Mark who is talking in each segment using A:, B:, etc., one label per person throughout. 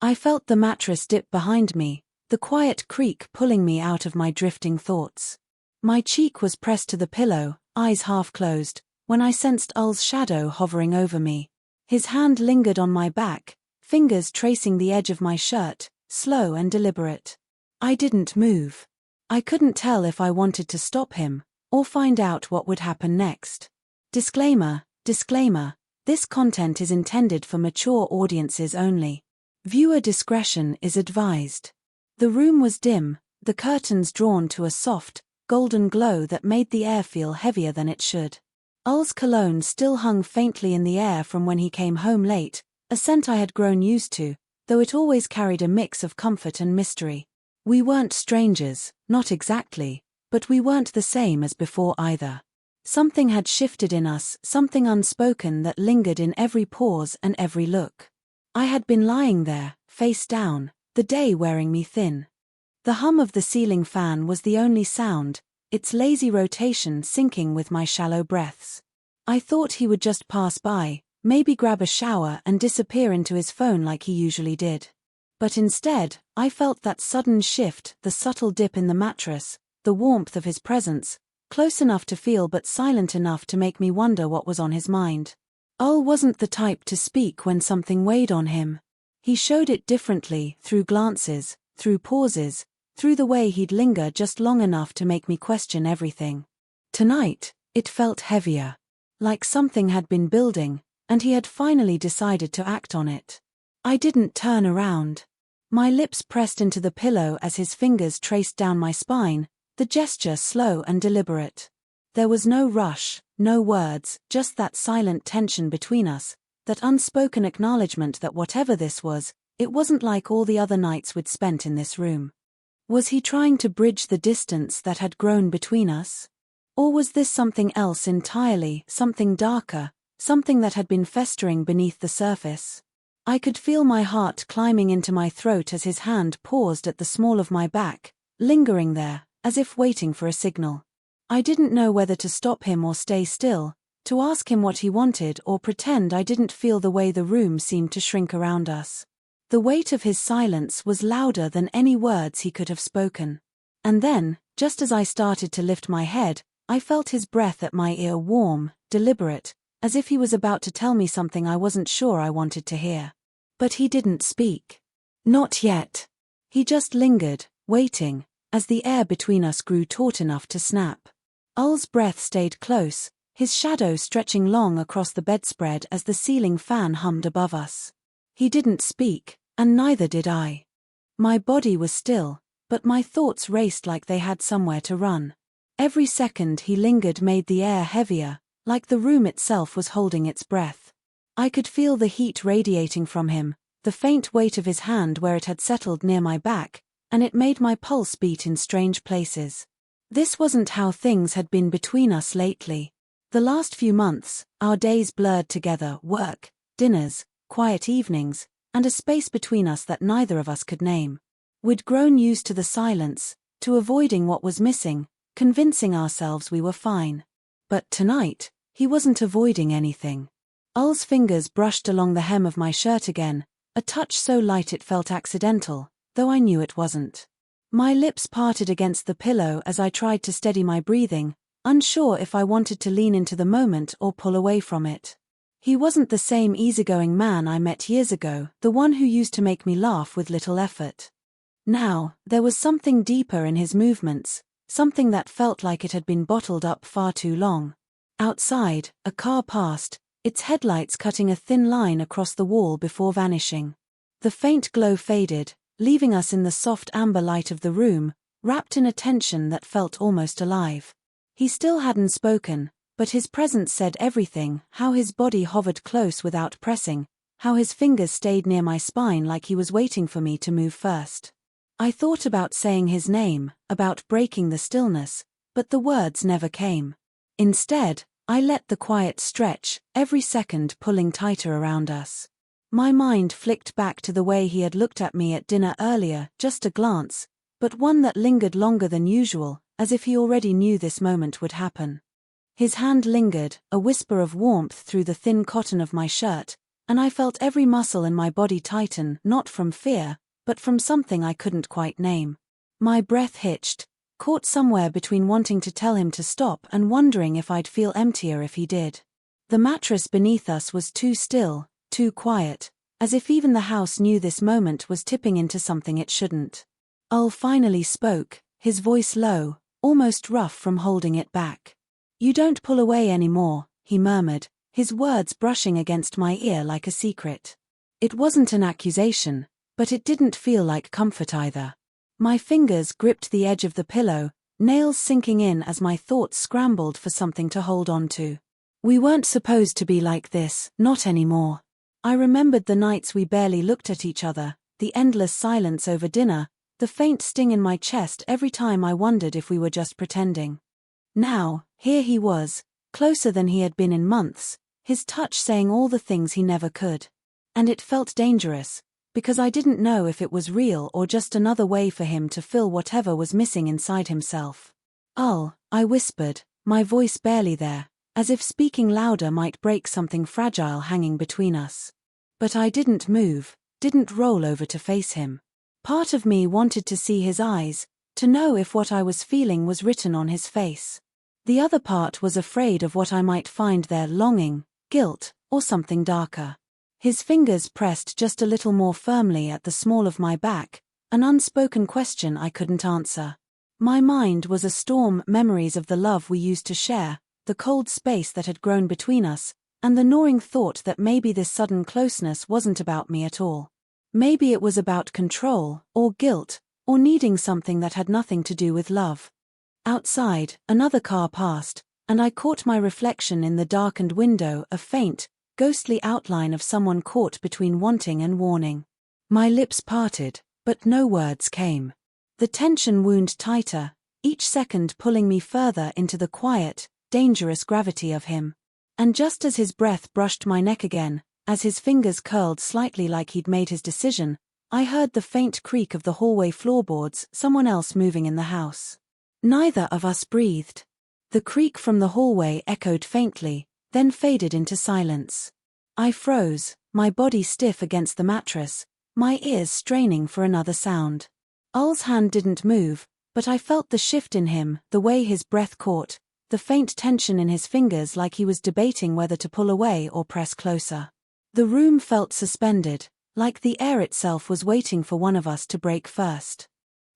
A: I felt the mattress dip behind me, the quiet creak pulling me out of my drifting thoughts. My cheek was pressed to the pillow, eyes half closed, when I sensed Ul's shadow hovering over me. His hand lingered on my back, fingers tracing the edge of my shirt, slow and deliberate. I didn't move. I couldn't tell if I wanted to stop him, or find out what would happen next. Disclaimer, this content is intended for mature audiences only. Viewer discretion is advised. The room was dim, the curtains drawn to a soft, golden glow that made the air feel heavier than it should. Ul's cologne still hung faintly in the air from when he came home late, a scent I had grown used to, though it always carried a mix of comfort and mystery. We weren't strangers, not exactly, but we weren't the same as before either. Something had shifted in us, something unspoken that lingered in every pause and every look. I had been lying there, face down, the day wearing me thin. The hum of the ceiling fan was the only sound, its lazy rotation syncing with my shallow breaths. I thought he would just pass by, maybe grab a shower and disappear into his phone like he usually did. But instead, I felt that sudden shift, the subtle dip in the mattress, the warmth of his presence, close enough to feel but silent enough to make me wonder what was on his mind. Ul wasn't the type to speak when something weighed on him. He showed it differently, through glances, through pauses, through the way he'd linger just long enough to make me question everything. Tonight, it felt heavier. Like something had been building, and he had finally decided to act on it. I didn't turn around. My lips pressed into the pillow as his fingers traced down my spine, the gesture slow and deliberate. There was no rush, no words, just that silent tension between us, that unspoken acknowledgement that whatever this was, it wasn't like all the other nights we'd spent in this room. Was he trying to bridge the distance that had grown between us? Or was this something else entirely, something darker, something that had been festering beneath the surface? I could feel my heart climbing into my throat as his hand paused at the small of my back, lingering there, as if waiting for a signal. I didn't know whether to stop him or stay still, to ask him what he wanted or pretend I didn't feel the way the room seemed to shrink around us. The weight of his silence was louder than any words he could have spoken. And then, just as I started to lift my head, I felt his breath at my ear, warm, deliberate, as if he was about to tell me something I wasn't sure I wanted to hear. But he didn't speak. Not yet. He just lingered, waiting, as the air between us grew taut enough to snap. Ul's breath stayed close, his shadow stretching long across the bedspread as the ceiling fan hummed above us. He didn't speak, and neither did I. My body was still, but my thoughts raced like they had somewhere to run. Every second he lingered made the air heavier, like the room itself was holding its breath. I could feel the heat radiating from him, the faint weight of his hand where it had settled near my back, and it made my pulse beat in strange places. This wasn't how things had been between us lately. The last few months, our days blurred together, work, dinners, quiet evenings, and a space between us that neither of us could name. We'd grown used to the silence, to avoiding what was missing, convincing ourselves we were fine. But tonight, he wasn't avoiding anything. Ul's fingers brushed along the hem of my shirt again, a touch so light it felt accidental, though I knew it wasn't. My lips parted against the pillow as I tried to steady my breathing, unsure if I wanted to lean into the moment or pull away from it. He wasn't the same easygoing man I met years ago, the one who used to make me laugh with little effort. Now, there was something deeper in his movements, something that felt like it had been bottled up far too long. Outside, a car passed, its headlights cutting a thin line across the wall before vanishing. The faint glow faded, leaving us in the soft amber light of the room, wrapped in a tension that felt almost alive. He still hadn't spoken, but his presence said everything, how his body hovered close without pressing, how his fingers stayed near my spine like he was waiting for me to move first. I thought about saying his name, about breaking the stillness, but the words never came. Instead, I let the quiet stretch, every second pulling tighter around us. My mind flicked back to the way he had looked at me at dinner earlier, just a glance, but one that lingered longer than usual, as if he already knew this moment would happen. His hand lingered, a whisper of warmth through the thin cotton of my shirt, and I felt every muscle in my body tighten, not from fear, but from something I couldn't quite name. My breath hitched, caught somewhere between wanting to tell him to stop and wondering if I'd feel emptier if he did. The mattress beneath us was too still, too quiet, as if even the house knew this moment was tipping into something it shouldn't. Ul finally spoke, his voice low, almost rough from holding it back. "You don't pull away anymore," he murmured, his words brushing against my ear like a secret. It wasn't an accusation, but it didn't feel like comfort either. My fingers gripped the edge of the pillow, nails sinking in as my thoughts scrambled for something to hold on to. We weren't supposed to be like this, not anymore. I remembered the nights we barely looked at each other, the endless silence over dinner, the faint sting in my chest every time I wondered if we were just pretending. Now, here he was, closer than he had been in months, his touch saying all the things he never could. And it felt dangerous, because I didn't know if it was real or just another way for him to fill whatever was missing inside himself. "Ul," I whispered, my voice barely there, as if speaking louder might break something fragile hanging between us. But I didn't move, didn't roll over to face him. Part of me wanted to see his eyes, to know if what I was feeling was written on his face. The other part was afraid of what I might find there: longing, guilt, or something darker. His fingers pressed just a little more firmly at the small of my back, an unspoken question I couldn't answer. My mind was a storm: memories of the love we used to share, the cold space that had grown between us, and the gnawing thought that maybe this sudden closeness wasn't about me at all. Maybe it was about control, or guilt, or needing something that had nothing to do with love. Outside, another car passed, and I caught my reflection in the darkened window, a faint, ghostly outline of someone caught between wanting and warning. My lips parted, but no words came. The tension wound tighter, each second pulling me further into the quiet, dangerous gravity of him. And just as his breath brushed my neck again, as his fingers curled slightly like he'd made his decision, I heard the faint creak of the hallway floorboards, someone else moving in the house. Neither of us breathed. The creak from the hallway echoed faintly, then faded into silence. I froze, my body stiff against the mattress, my ears straining for another sound. Ul's hand didn't move, but I felt the shift in him, the way his breath caught, the faint tension in his fingers like he was debating whether to pull away or press closer. The room felt suspended, like the air itself was waiting for one of us to break first.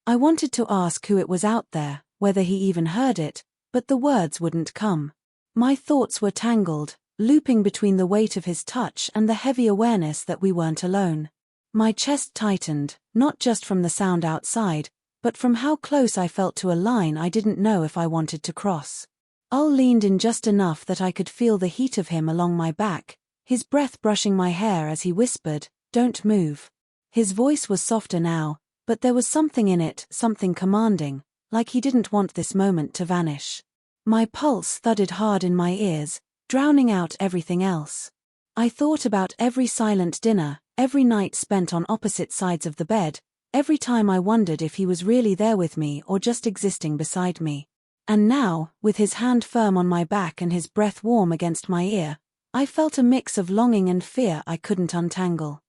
A: I wanted to ask who it was out there, whether he even heard it, but the words wouldn't come. My thoughts were tangled, looping between the weight of his touch and the heavy awareness that we weren't alone. My chest tightened, not just from the sound outside, but from how close I felt to a line I didn't know if I wanted to cross. Ul leaned in just enough that I could feel the heat of him along my back, his breath brushing my hair as he whispered, "Don't move." His voice was softer now, but there was something in it, something commanding, like he didn't want this moment to vanish. My pulse thudded hard in my ears, drowning out everything else. I thought about every silent dinner, every night spent on opposite sides of the bed, every time I wondered if he was really there with me or just existing beside me. And now, with his hand firm on my back and his breath warm against my ear, I felt a mix of longing and fear I couldn't untangle.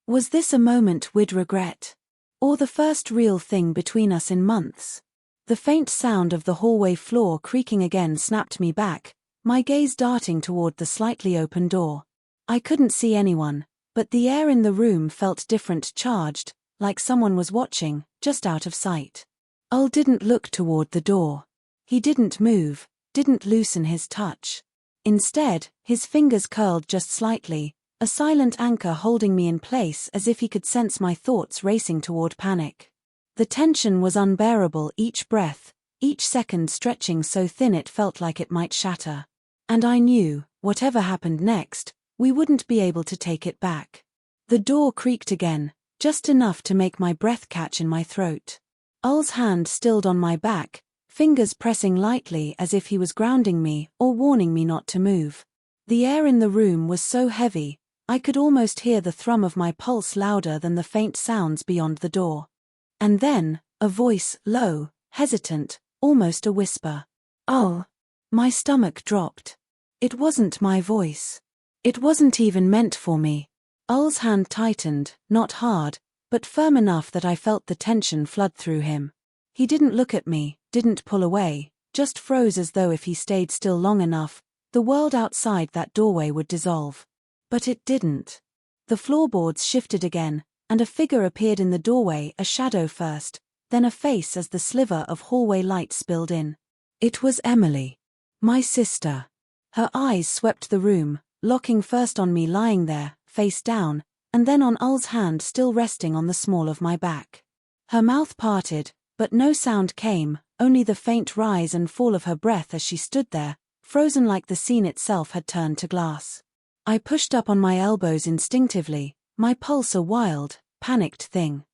A: Was this a moment we'd regret? Or the first real thing between us in months? The faint sound of the hallway floor creaking again snapped me back, my gaze darting toward the slightly open door. I couldn't see anyone, but the air in the room felt different, charged, like someone was watching, just out of sight. Ul didn't look toward the door. He didn't move, didn't loosen his touch. Instead, his fingers curled just slightly, a silent anchor holding me in place as if he could sense my thoughts racing toward panic. The tension was unbearable, each breath, each second stretching so thin it felt like it might shatter. And I knew, whatever happened next, we wouldn't be able to take it back. The door creaked again, just enough to make my breath catch in my throat. Ul's hand stilled on my back, fingers pressing lightly as if he was grounding me or warning me not to move. The air in the room was so heavy, I could almost hear the thrum of my pulse louder than the faint sounds beyond the door. And then, a voice, low, hesitant, almost a whisper. "Ul." My stomach dropped. It wasn't my voice. It wasn't even meant for me, Ul's hand tightened, not hard, but firm enough that I felt the tension flood through him. He didn't look at me, didn't pull away, just froze as though if he stayed still long enough, the world outside that doorway would dissolve. But it didn't. The floorboards shifted again, and a figure appeared in the doorway, a shadow first, then a face as the sliver of hallway light spilled in. It was Emily. My sister. Her eyes swept the room, locking first on me lying there, face down, and then on Ul's hand still resting on the small of my back. Her mouth parted, but no sound came, only the faint rise and fall of her breath as she stood there, frozen like the scene itself had turned to glass. I pushed up on my elbows instinctively, my pulse a wild, panicked thing.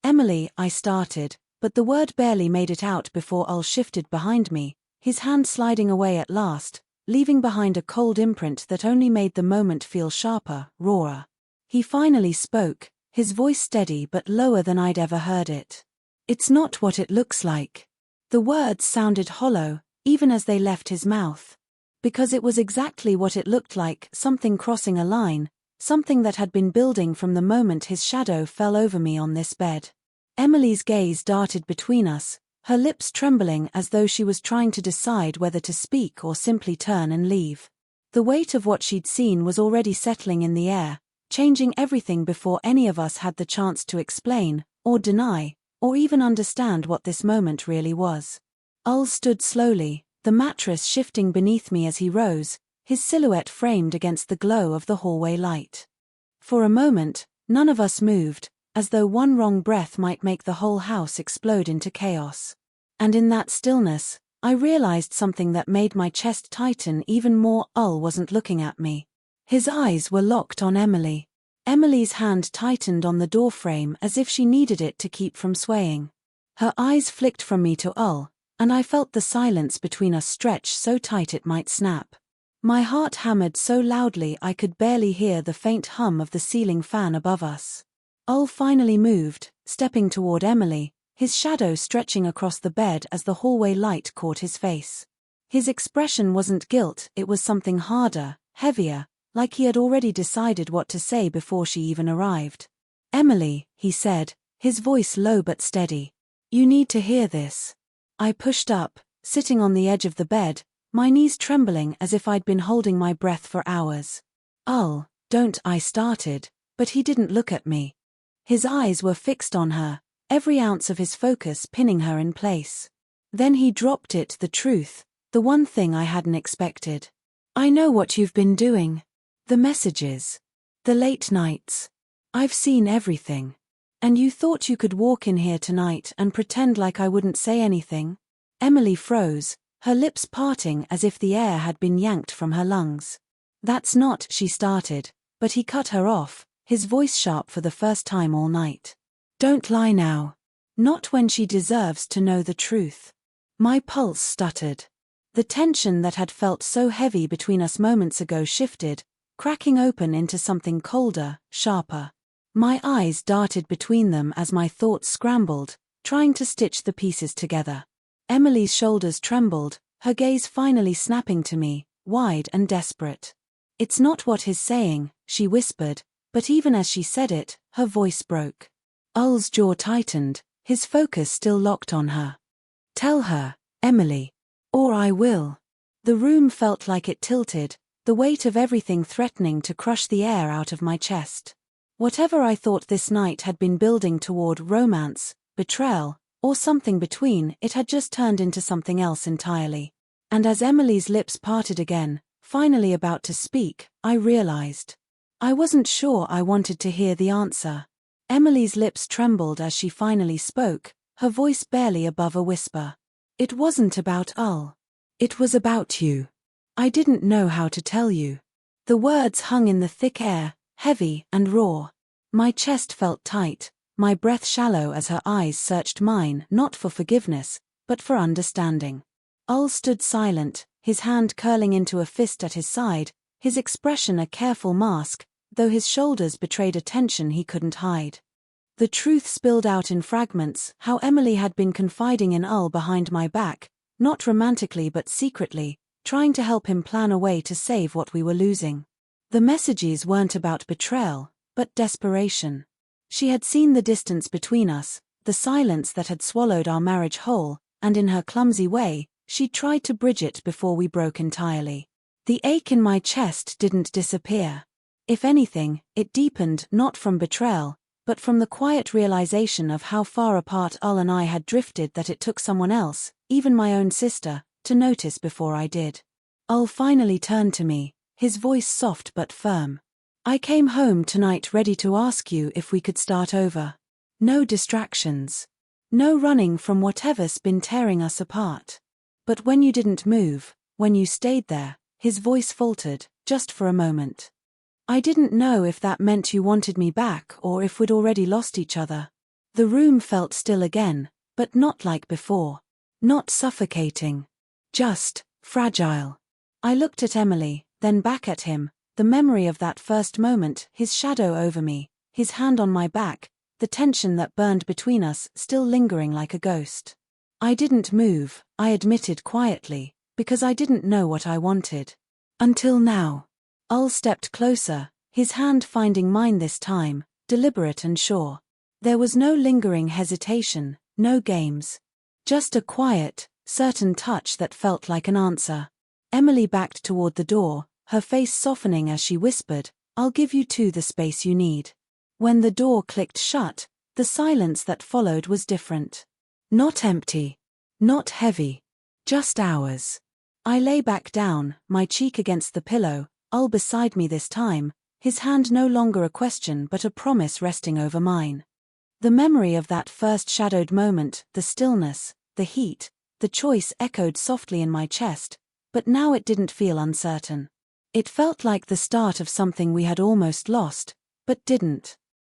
A: Emily, I started, but the word barely made it out before Ul shifted behind me, his hand sliding away at last, leaving behind a cold imprint that only made the moment feel sharper, rawer. He finally spoke, his voice steady but lower than I'd ever heard it. It's not what it looks like. The words sounded hollow, even as they left his mouth. Because it was exactly what it looked like, something crossing a line, something that had been building from the moment his shadow fell over me on this bed. Emily's gaze darted between us, her lips trembling as though she was trying to decide whether to speak or simply turn and leave. The weight of what she'd seen was already settling in the air, changing everything before any of us had the chance to explain, or deny, or even understand what this moment really was. Ul stood slowly, the mattress shifting beneath me as he rose, his silhouette framed against the glow of the hallway light. For a moment, none of us moved, as though one wrong breath might make the whole house explode into chaos. And in that stillness, I realized something that made my chest tighten even more. Ul wasn't looking at me. His eyes were locked on Emily. Emily's hand tightened on the doorframe as if she needed it to keep from swaying. Her eyes flicked from me to Ul, and I felt the silence between us stretch so tight it might snap. My heart hammered so loudly I could barely hear the faint hum of the ceiling fan above us. Ul finally moved, stepping toward Emily, his shadow stretching across the bed as the hallway light caught his face. His expression wasn't guilt, it was something harder, heavier, like he had already decided what to say before she even arrived. "Emily," he said, his voice low but steady. "You need to hear this." I pushed up, sitting on the edge of the bed, my knees trembling as if I'd been holding my breath for hours. "Ul, don't," I started, but he didn't look at me. His eyes were fixed on her, every ounce of his focus pinning her in place. Then he dropped it, the truth, the one thing I hadn't expected. "I know what you've been doing. The messages. The late nights. I've seen everything. And you thought you could walk in here tonight and pretend like I wouldn't say anything?" Emily froze, her lips parting as if the air had been yanked from her lungs. "That's not," she started, but he cut her off, his voice sharp for the first time all night. "Don't lie now. Not when she deserves to know the truth." My pulse stuttered. The tension that had felt so heavy between us moments ago shifted, cracking open into something colder, sharper. My eyes darted between them as my thoughts scrambled, trying to stitch the pieces together. Emily's shoulders trembled, her gaze finally snapping to me, wide and desperate. "It's not what he's saying," she whispered, but even as she said it, her voice broke. Ul's jaw tightened, his focus still locked on her. "Tell her, Emily. Or I will." The room felt like it tilted, the weight of everything threatening to crush the air out of my chest. Whatever I thought this night had been building toward romance, betrayal, or something between, it had just turned into something else entirely. And as Emily's lips parted again, finally about to speak, I realized. I wasn't sure I wanted to hear the answer. Emily's lips trembled as she finally spoke, her voice barely above a whisper. "It wasn't about Ul. It was about you. I didn't know how to tell you." The words hung in the thick air, heavy and raw. My chest felt tight, my breath shallow as her eyes searched mine, not for forgiveness, but for understanding. Ul stood silent, his hand curling into a fist at his side, his expression a careful mask, though his shoulders betrayed a tension he couldn't hide. The truth spilled out in fragments, how Emily had been confiding in Ul behind my back, not romantically but secretly, trying to help him plan a way to save what we were losing. The messages weren't about betrayal, but desperation. She had seen the distance between us, the silence that had swallowed our marriage whole, and in her clumsy way, she tried to bridge it before we broke entirely. The ache in my chest didn't disappear. If anything, it deepened, not from betrayal, but from the quiet realization of how far apart Ul and I had drifted that it took someone else, even my own sister, to notice before I did. Ul finally turned to me, his voice soft but firm. "I came home tonight ready to ask you if we could start over. No distractions. No running from whatever's been tearing us apart." But when you didn't move, when you stayed there, his voice faltered, just for a moment. "I didn't know if that meant you wanted me back or if we'd already lost each other." The room felt still again, but not like before. Not suffocating. Just fragile. I looked at Emily, then back at him, the memory of that first moment, his shadow over me, his hand on my back, the tension that burned between us still lingering like a ghost. "I didn't move," I admitted quietly, "because I didn't know what I wanted. Until now." Ul stepped closer, his hand finding mine this time, deliberate and sure. There was no lingering hesitation, no games. Just a quiet, certain touch that felt like an answer. Emily backed toward the door, her face softening as she whispered, "I'll give you two the space you need." When the door clicked shut, the silence that followed was different. Not empty. Not heavy. Just ours. I lay back down, my cheek against the pillow, Ul beside me this time, his hand no longer a question but a promise resting over mine. The memory of that first shadowed moment, the stillness, the heat, the choice echoed softly in my chest, but now it didn't feel uncertain. It felt like the start of something we had almost lost, but didn't.